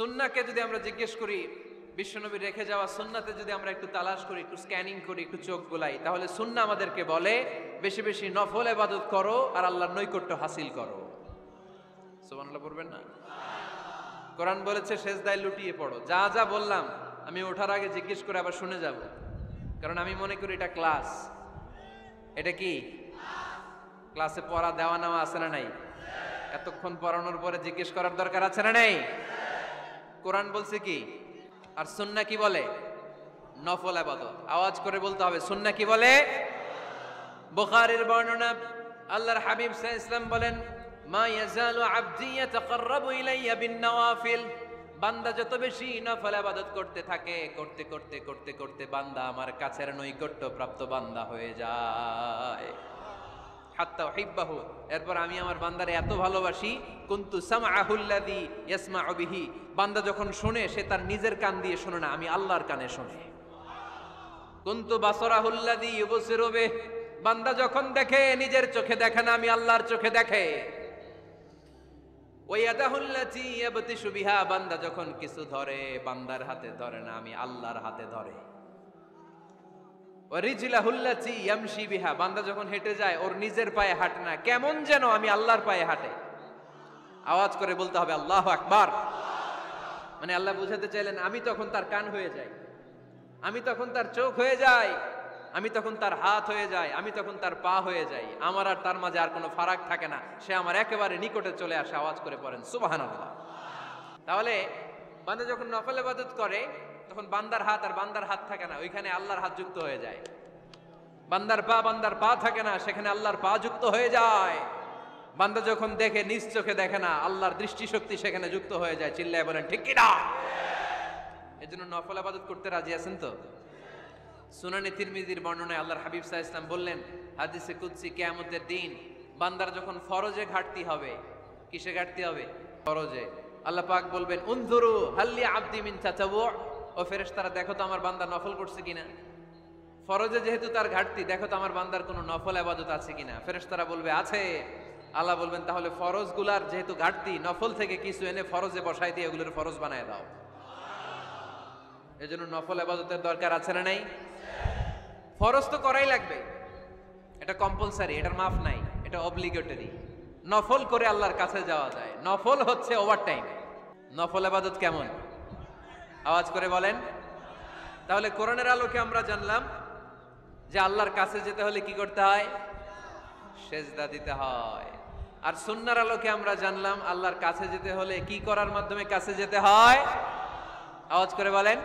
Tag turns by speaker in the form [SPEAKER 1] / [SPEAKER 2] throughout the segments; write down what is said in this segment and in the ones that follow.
[SPEAKER 1] সুন্নাহকে যদি আমরা জিজ্ঞেস করি, বিশ্বনবী রেখে যাওয়া সুন্নাতে যদি আমরা একটু তালাশ করি, একটু স্ক্যানিং করি, একটু চোখ গোলাই, তাহলে সুন্নাহ আমাদেরকে বলে বেশি বেশি নফল ইবাদত করো আর আল্লাহর নৈকট্য হাসিল করো। সুবহানাল্লাহ পড়বেন না? কোরআন বলেছে সেজদায় লুটিয়ে পড়ো। যা যা বললাম আমি ওঠার আগে জিজ্ঞেস করে আবার শুনে যাব, কারণ আমি মনে করি এটা ক্লাস। এটা কি ক্লাসে পড়া দেওয়া নেওয়া আছে না নাই? এতক্ষণ পড়ানোর পরে জিজ্ঞেস করার দরকার আছে না নাই? কোরআন বলছে কি আর সুন্নাহ কি বলে? নফল ইবাদত। আওয়াজ করে বলতে হবে সুন্নাহ কি বলে? বুখারীর বর্ণনা, আল্লাহর হাবিব সাল্লাল্লাহু আলাইহি ওয়াসাল্লাম বলেন, মা ইয়াজালু আবদি ইয়াতাকাররাবু ইলাইয়া বিন নওয়াফিল। বান্দা যত বেশি নফল ইবাদত করতে থাকে, করতে করতে করতে করতে বান্দা আমার কাছের নৈকট্য প্রাপ্ত বান্দা হয়ে যায়। হাত্তা উহিব্বাহু, এরপর আমি আমার বান্দারে এত ভালোবাসি, কুনতু সামআহুল্লাযী ইয়াসমাউ বিহি। বান্দা যখন শুনে সে তার নিজের কান দিয়ে শুনে না, আমি আল্লাহর কানে শুনে। কুনতু বাসরাহুল্লাযী ইউবসিরু বিহি, বান্দা যখন দেখে নিজের চোখে দেখে না, আমি আল্লাহর চোখে দেখে। ওয়ায়াদাহুল্লাতী ইয়াবতিশু বিহা, বান্দা যখন কিছু ধরে বান্দার হাতে ধরে না, আমি আল্লাহর হাতে ধরে। ওয়ারিজলাহুল্লাতী ইয়ামশি বিহা, বান্দা যখন হেঁটে যায় ওর নিজের পায়ে হাঁটে না, কেমন যেন আমি আল্লাহর পায়ে হাঁটে। আওয়াজ করে বলতে হবে আল্লাহু আকবার। মানে আল্লাহ বুঝাতে চাইলেন আমি তখন তার কান হয়ে যাই, আমি তখন তার চোখ হয়ে যাই, আমি তখন তার হাত হয়ে যাই, আমি তখন তার পা হয়ে যাই। আমার আর তার মাঝে আর কোনো ফারাক থাকে না, সে আমার একেবারে নিকটে চলে আসে। আওয়াজ করে পড়েন সুবহানাল্লাহ। তাহলে বান্দা যখন নফল ইবাদত করে তখন বান্দার হাত আর বান্দার হাত থাকে না, ওইখানে আল্লাহর হাত যুক্ত হয়ে যায়। বান্দার পা থাকে না, সেখানে আল্লাহর পা যুক্ত হয়ে যায়। বান্দা যখন দেখে নিজ চোখে দেখে না, আল্লাহর দৃষ্টিশক্তি সেখানে যুক্ত হয়ে যায়। চিল্লায় বলেন ঠিক কি না? এজন্য নফল ইবাদত করতে রাজি আছেন তো? সুনানে তিরমিজির বর্ণনায় আল্লাহর হাবিব সাল্লাল্লাহু আলাইহি ওয়াসাল্লাম বললেন, হাদিসে কুদসি, কিয়ামতের দিন বান্দার যখন ফরজে ঘাটতি হবে, কিসে ঘাটতি হবে? ফরজে। আল্লাহ পাক বলবেন, উনজুরু হাল্লি আবদি মিন তাতাওয়ু, ও ফেরেশতারা দেখো তো আমার বান্দা নফল করছে কিনা। ফরজে যেহেতু তার ঘাটতি, দেখো তো আমার বান্দার কোনো নফল ইবাদত আছে কিনা। ফেরেশতারা বলবে আছে। আল্লাহ বলবেন তাহলে ফরজগুলার যেহেতু ঘাটতি, নফল থেকে কিছু এনে ফরজে বসাই দিয়ে এগুলোর ফরজ বানায় দাও। এজন্য নফল ইবাদতের দরকার আছে না নাই? ফরজ তো করাই লাগবে, এটা কম্পালসারি, এটার মাফ নাই, এটা অব্লিগেটরি। নফল করে আল্লাহর কাছে যাওয়া যায়, নফল হচ্ছে ওভারটাইম। নফল ইবাদত কেমন? আওয়াজ করে বলেন। তাহলে কোরআনের আলোকে আমরা জানলাম যে আল্লাহর কাছে যেতে হলে কি করতে হয়? সেজদা দিতে হয়। আর সুন্নাহর আলোকে আমরা জানলাম আল্লাহর কাছে যেতে হলে কি করার মাধ্যমে কাছে যেতে হয়? আওয়াজ করে বলেন।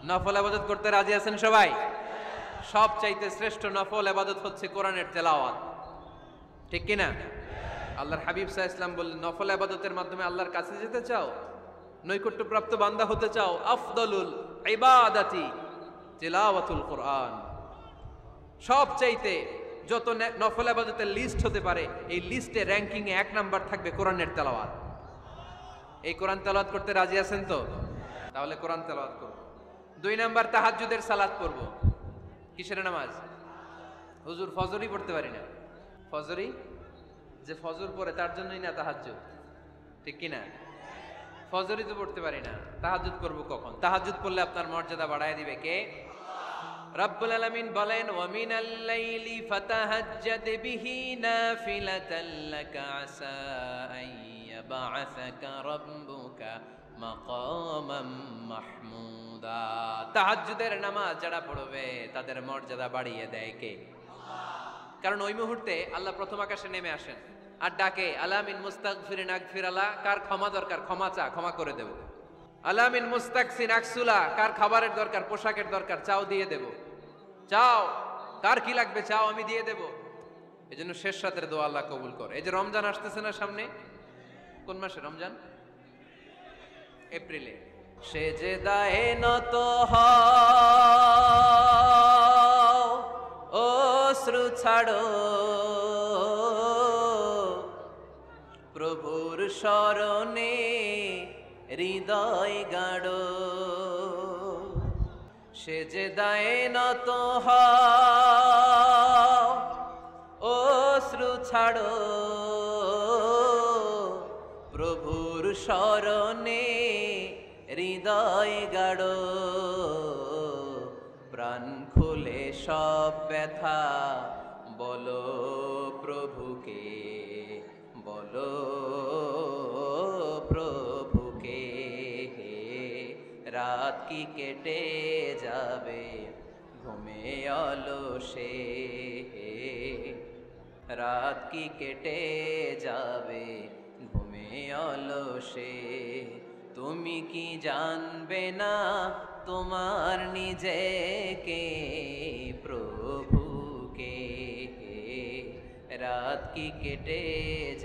[SPEAKER 1] নফল ইবাদত করতে রাজি আছেন সবাই? সবচাইতে শ্রেষ্ঠ নফল ইবাদত হচ্ছে কোরআনের তেলাওয়াত, ঠিক কি না? আল্লাহর হাবিব সাল্লাল্লাহু আলাইহি ওয়াসাল্লাম বললেন, নফল ইবাদতের মাধ্যমে আল্লাহর কাছে যেতে চাও, নৈকট্যপ্রাপ্ত বান্দা হতে চাও, আফদলুল ইবাদাতি তিলাওয়াতুল কোরআন। সবচাইতে যত নফল ইবাদতের লিস্ট হতে পারে, এই লিস্টে র্যাঙ্কিং এ 1 নাম্বার থাকবে কোরআনের তেলাওয়াত। এই কোরআন তেলাওয়াত করতে রাজি আছেন তো? তাহলে কোরআন তেলাওয়াত করব। 2 নাম্বার তাহাজ্জুদের সালাত পড়ব। কিসের নামাজ? হুজুর ফজরই পড়তে পারি না। ফজরই যে ফজর পড়ে তার জন্যই না তাহাজ্জুদ, ঠিক কি না? ফজরই তো পড়তে পারি না, তাহাজ্জুদ করব কখন? তাহাজ্জুদ পড়লে আপনার মর্যাদা বাড়ায় দিবে কে? রব্বুল আলামিন বলেন, ওয়া মিনাল লাইলি ফাতাহাজ্জাদ বিহি নাফিলাতাল লাকা আসা আন ইয়াবআসাকা রাব্বুকা মাকামাম মাহমুদা। তাহাজ্জুদের নামাজ যারা পড়বে তাদের মর্যাদা বাড়িয়ে দেয় কে? কারণ ওই মুহূর্তে আল্লাহ প্রথম আকাশে নেমে আসেন আর ডাকে, আলামিন মুস্তাগফিরিন আগফিরালা, কার ক্ষমা দরকার ক্ষমা চা, ক্ষমা করে দেব। আলামিন মুস্তাকসিন আকসুলা, কার খাবারের দরকার পোশাকের দরকার চাও দিয়ে দেব। চাও, কার কি লাগবে চাও আমি দিয়ে দেব। এজন্য শেষ রাতের দোয়া আল্লাহ কবুল করে। এই যে রমজান আসতেছে না সামনে, কোন মাসে রমজান? এপ্রিলে। সেজদায়ে নত হও, অশ্রু ছাড়ো, প্রভুর শরণে হৃদয় গাড়ো। সেজদায়ে নত হও, অশ্রু ছাড়ো, প্রভুর শরণে হৃদয় গাড়ো, প্রাণ খুলে সব ব্যথা বলো প্রভুকে, বলো প্রভুকে। রাত কি কেটে যাবে ঘুমে অলসে, রাত কি কেটে যাবে ঘুমে অলসে। তুমি কি জানবে না তোমার নিজেকে প্রভুকে, রাত কি কেটে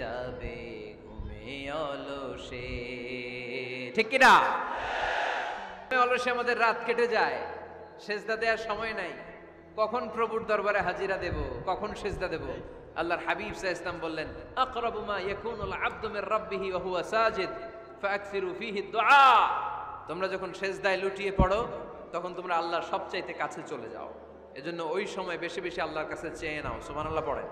[SPEAKER 1] যাবে ঘুমে অলসে। ঠিক কিনা? অলসে আমাদের রাত কেটে যায়, সেজদা দেওয়ার সময় নাই। কখন প্রভুর দরবারে হাজিরা দেব, কখন সেজদা দেব? আল্লাহর হাবিব সাল্লাল্লাহু আলাইহি ওয়াসাল্লাম বললেন, আকরাবু মা ইয়াকুনুল আবদু মির রাব্বিহি ওয়া হুয়া সাজিদ ফাকসিরু ফীহি দুআ। তোমরা যখন সেজদায় লুটিয়ে পড়ো তখন তোমরা আল্লাহর সবচাইতে কাছে চলে যাও, এজন্য ওই সময় বেশি বেশি আল্লাহর কাছে চেয়ে নাও। সুবহানাল্লাহ পড়েন।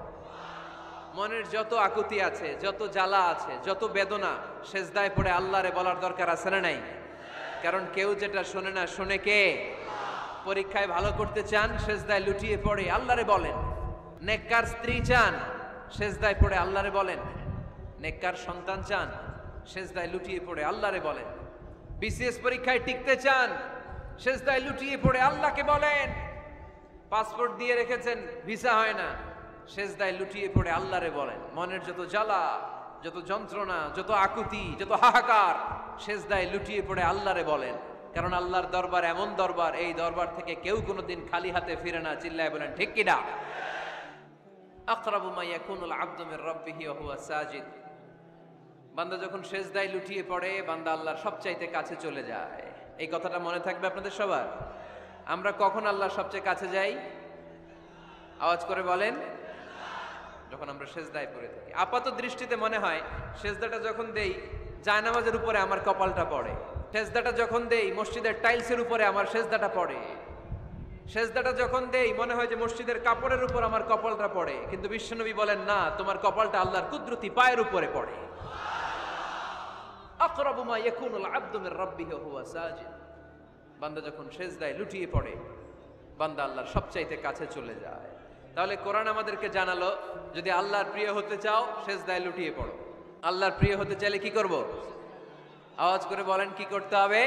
[SPEAKER 1] মনের যত আকুতি আছে, যত জ্বালা আছে, যত বেদনা, সেজদায় পড়ে আল্লাহরে বলার দরকার আছে না নাই? কারণ কেউ যেটা শোনে না, শোনে কে? পরীক্ষায় ভালো করতে চান, সেজদায় লুটিয়ে পড়ে আল্লাহরে বলেন। নেককার স্ত্রী চান, সেজদায় পড়ে আল্লাহরে বলেন। নেককার সন্তান চান, সেজদায় লুটিয়ে পড়ে আল্লাহরে বলেন। বিসিএস পরীক্ষায় টিকতে চান, সেজদায় লুটিয়ে পড়ে আল্লাহকে বলেন। পাসপোর্ট দিয়ে রেখেছেন, ভিসা হয় না, সেজদায় লুটিয়ে পড়ে আল্লাহরে বলেন। মনের যত জ্বালা, যত যন্ত্রণা, যত আকুতি, যত হাহাকার, সেজদায় লুটিয়ে পড়ে আল্লাহরে বলেন। কারণ আল্লাহর দরবার এমন দরবার, এই দরবার থেকে কেউ কোনোদিন খালি হাতে ফিরে না। চিল্লায় বলেন ঠিক কিনা? আকরাবু মা ইয়াকুনুল আবদু মির রাব্বিহি ওয়া হুয়া সাজিদ। বান্দা যখন সেজদায় লুটিয়ে পড়ে, বান্দা আল্লাহর সবচাইতে কাছে চলে যায়। এই কথাটা মনে থাকবে আপনাদের সবার। আমরা কখন আল্লাহর সবচেয়ে কাছে যাই? আওয়াজ করে বলেন। যখন আমরা সেজদায় পড়ে থাকি। আপাত দৃষ্টিতে মনে হয় সেজদাটা যখন দেই জায়নামাজের উপরে আমার কপালটা পড়ে, সেজদাটা যখন দেই মসজিদের টাইলসের উপরে আমার সেজদাটা পড়ে, সেজদাটা যখন দেই মনে হয় যে মসজিদের কাপড়ের উপর আমার কপালটা পড়ে। কিন্তু বিশ্বনবী বলেন না, তোমার কপালটা আল্লাহর কুদরতি পায়ের উপরে পড়ে। আকরাবু মা ইয়াকুনুল আবদু মির রাব্বিহি ওয়া হুয়া সাজিদ। বান্দা যখন সেজদায় লুটিয়ে পড়ে, বান্দা আল্লাহর সবচাইতে কাছে চলে যায়। তাহলে কোরআন আমাদেরকে জানালো, যদি আল্লাহর প্রিয় হতে চাও সেজদায় লুটিয়ে পড়ো। আল্লাহর প্রিয় হতে চাইলে কি করব? আওয়াজ করে বলেন কি করতে হবে?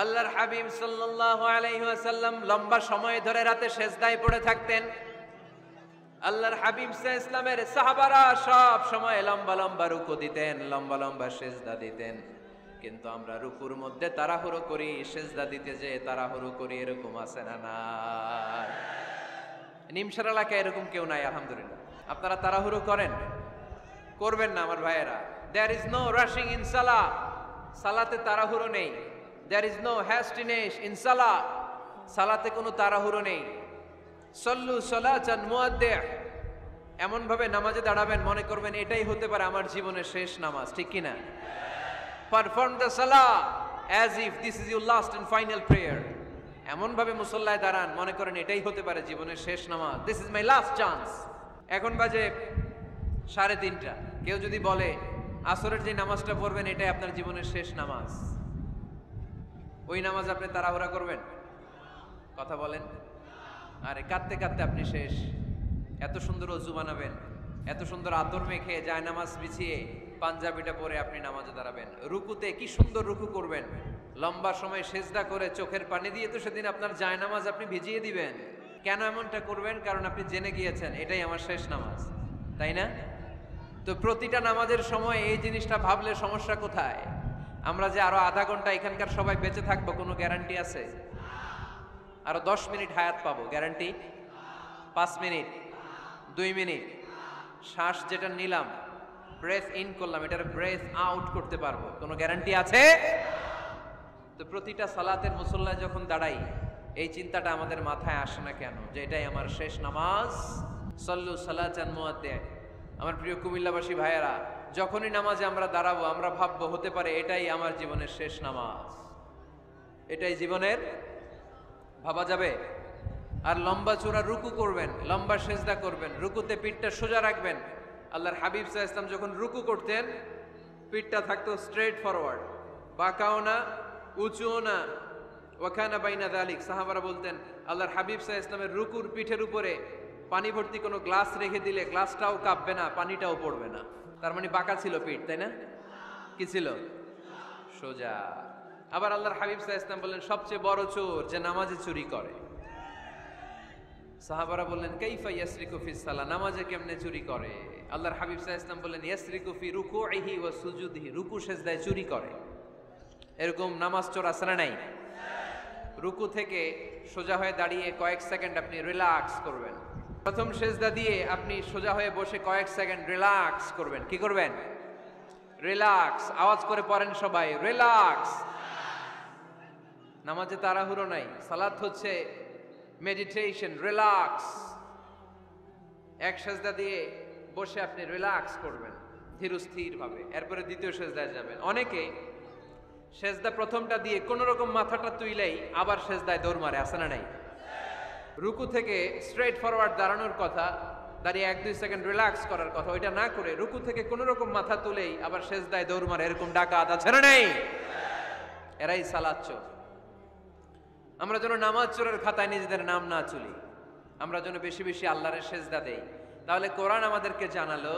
[SPEAKER 1] আল্লাহর হাবিব সাল্লাল্লাহু আলাইহি ওয়াসাল্লাম লম্বা সময় ধরে রাতে সেজদায় পড়ে থাকতেন। আল্লাহর হাবিব সাল্লাল্লাহু আলাইহি ওয়াসাল্লামের সাহাবারা সব সময় লম্বা লম্বা রুকু দিতেন, লম্বা লম্বা সেজদা দিতেন। কিন্তু আমরা রুকুর মধ্যে তাড়াহুড়ো করি, সেজদা দিতে যে তাড়াহুড়ো করি, এরকম আছে না? না, নিমসার এলাকায় এরকম কেউ নাই আলহামদুলিল্লাহ। আপনারা তাড়াহুড়ো করেন? করবেন না আমার ভাইয়েরা। There is no rushing in salah. সালাতে তাড়াহুড়ো নেই। There is no hastiness in salah. সালাতে কোনো তাড়াহুড়ো নেই। সল্লু সালাতান মুআদ্দি'। এমন ভাবে নামাজে দাঁড়াবেন মনে করবেন এটাই হতে পারে আমার জীবনের শেষ নামাজ। ঠিক কি না? Perform the salah as if this is your last and final prayer. এমন ভাবে মুসল্লায় দাঁড়ান মনে করেন এটাই হতে পারে জীবনের শেষ নামাজ। This is my last chance. এখন বাজে 3:30। কেউ যদি বলে আসরের যে নামাজটা পড়বেন এটাই আপনার জীবনের শেষ নামাজ, ওই নামাজ আপনি তাড়াহুড়া করবেন? কথা বলেন। আরে কাঁদতে কাঁদতে আপনি শেষ। এত সুন্দর ওযু বানাবেন, এত সুন্দর আতর মেখে যায় নামাজ বিছিয়ে পাঞ্জাবিটা পরে আপনি নামাজে দাঁড়াবেন। রুকুতে কি সুন্দর রুকু করবেন, লম্বা সময় সেজদা করে চোখের পানি দিয়ে তো সেদিন আপনার জায়নামাজ আপনি ভিজিয়ে দিবেন। কেন এমনটা করবেন? কারণ আপনি জেনে গিয়েছেন এটাই আমার শেষ নামাজ, তাই না? তো প্রতিটা নামাজের সময় এই জিনিসটা ভাবলে সমস্যা কোথায়? আমরা যে আরো আধা ঘন্টা এখানকার সবাই বেঁচে থাকবো কোনো গ্যারান্টি আছে? আরো 10 মিনিট হায়াত পাবো, গ্যারান্টি? 5 মিনিট, 2 মিনিট, শ্বাস যেটা নিলাম, ব্রেথ ইন করলাম, এটার ব্রেথ আউট করতে পারবো, কোনো গ্যারান্টি আছে? তো প্রতিটা সালাতের মুসল্লায় যখন দাঁড়াই এই চিন্তাটা আমাদের মাথায় আসে না কেন যে এটাই আমার শেষ নামাজ? সল্লু সালাতান মুআদ্দি'। আমার প্রিয় কুমিল্লাবাসী ভাইয়েরা, যখনই নামাজে আমরা দাঁড়াবো আমরা ভাববো হতে পারে এটাই আমার জীবনের শেষ নামাজ। এটাই জীবনের, ভাবা যাবে? আর লম্বা চূড়া রুকু করবেন, লম্বা সেজদা করবেন, রুকুতে পিঠটা সোজা রাখবেন। আল্লাহর হাবিব সাল্লাল্লাহু আলাইহি ওয়াসাল্লাম যখন রুকু করতেন পিঠটা থাকতো স্ট্রেট ফরওয়ার্ড, বাঁকাও না, উঁচুও না, ওয়াকানা বাইনা যালিক। সাহাবারা বলতেন আল্লাহর হাবিব সাল্লাল্লাহু আলাইহি ওয়াসাল্লামের রুকুর পিঠের উপরে পানি ভর্তি কোনো গ্লাস রেখে দিলে গ্লাসটাও কাঁপবে না, পানিটাও পড়বে না। তার মানে বাঁকা ছিল পিঠ, তাই না? কি ছিল? সোজা। আবার আল্লাহর হাবিব সাল্লাল্লাহু আলাইহি ওয়াসাল্লাম বললেন সবচেয়ে বড় চোর যে নামাজে চুরি করে। সাহাবারা বললেন কাইফা ইয়াসরিকু ফিস সালাহ, নামাজে কেমনে চুরি করে? আল্লাহর হাবিব সাল্লাল্লাহু আলাইহি ওয়াসাল্লাম বললেন ইয়াসরিকু ফি রুকুইহি ওয়া সুজুদিহি, রুকু সেজদায় চুরি করে। এরকম নামাজ চোর আছে না নাই? রুকু থেকে সোজা হয়ে দাঁড়িয়ে কয়েক সেকেন্ড আপনি রিল্যাক্স করবেন। প্রথম সেজদা দিয়ে আপনি সোজা হয়ে বসে কয়েক সেকেন্ড রিল্যাক্স করবেন। কি করবেন? রিল্যাক্স। আওয়াজ করে পড়েন সবাই, রিল্যাক্স। নামাজে তাড়াহুড়ো নাই, সালাত হচ্ছে মেডিটেশন, রিল্যাক্স। এক সেজদা দিয়ে বসে আপনি রিল্যাক্স করবেন ধীরস্থির ভাবে, এরপরে দ্বিতীয় সেজদায় যাবেন। অনেকে সেজদা প্রথমটা দিয়ে কোন রকম মাথাটা তুইলেই আবার সেজদায় দৌড় মারে, আছে না নাই? রুকু থেকে স্ট্রেট ফরওয়ার্ড দাঁড়ানোর কথা, দাঁড়িয়ে 1-2 সেকেন্ড রিল্যাক্স করার কথা, ওইটা না করে রুকু থেকে কোন রকম মাথা তুলেই আবার সেজদায় দৌড় মারে, এরকম ডাকাত আছে না নাই? এরাই সালাত চোর। আমরা যেন নামাজ চোরের খাতায় নিজেদের নাম না তুলি, আমরা যেন বেশি বেশি আল্লাহর সেজদা দেই। তাহলে কোরআন আমাদেরকে জানালো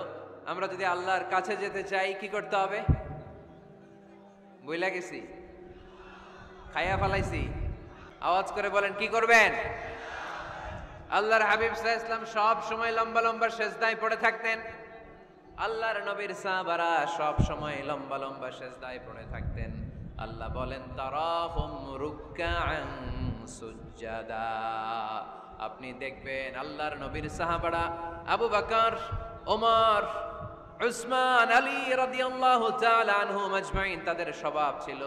[SPEAKER 1] আমরা যদি আল্লাহর কাছে যেতে চাই কি করতে হবে? বইলা গেছি, খাইয়া ফেলাইছি, আওয়াজ করে বলেন কি করবেন? আল্লাহর হাবিব সাল্লাল্লাহু আলাইহি ওয়াসাল্লাম সব সময় লম্বা লম্বা সেজদায় পড়ে থাকতেন। আল্লাহর নবীর সাহাবারা সব সময় লম্বা লম্বা সেজদায় পড়ে থাকতেন। আল্লাহ বলেন তারাহুম রুকআন সুজদা, আপনি দেখবেন আল্লাহর নবীর সাহাবারা আবু বকর, ওমর, উসমান, আলী রাদিয়াল্লাহু তাআলা আনহুম আজমাইন, তাদের স্বভাব ছিল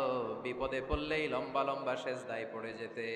[SPEAKER 1] বিপদে পড়লেই লম্বা লম্বা সেজদায় পড়ে যেতে।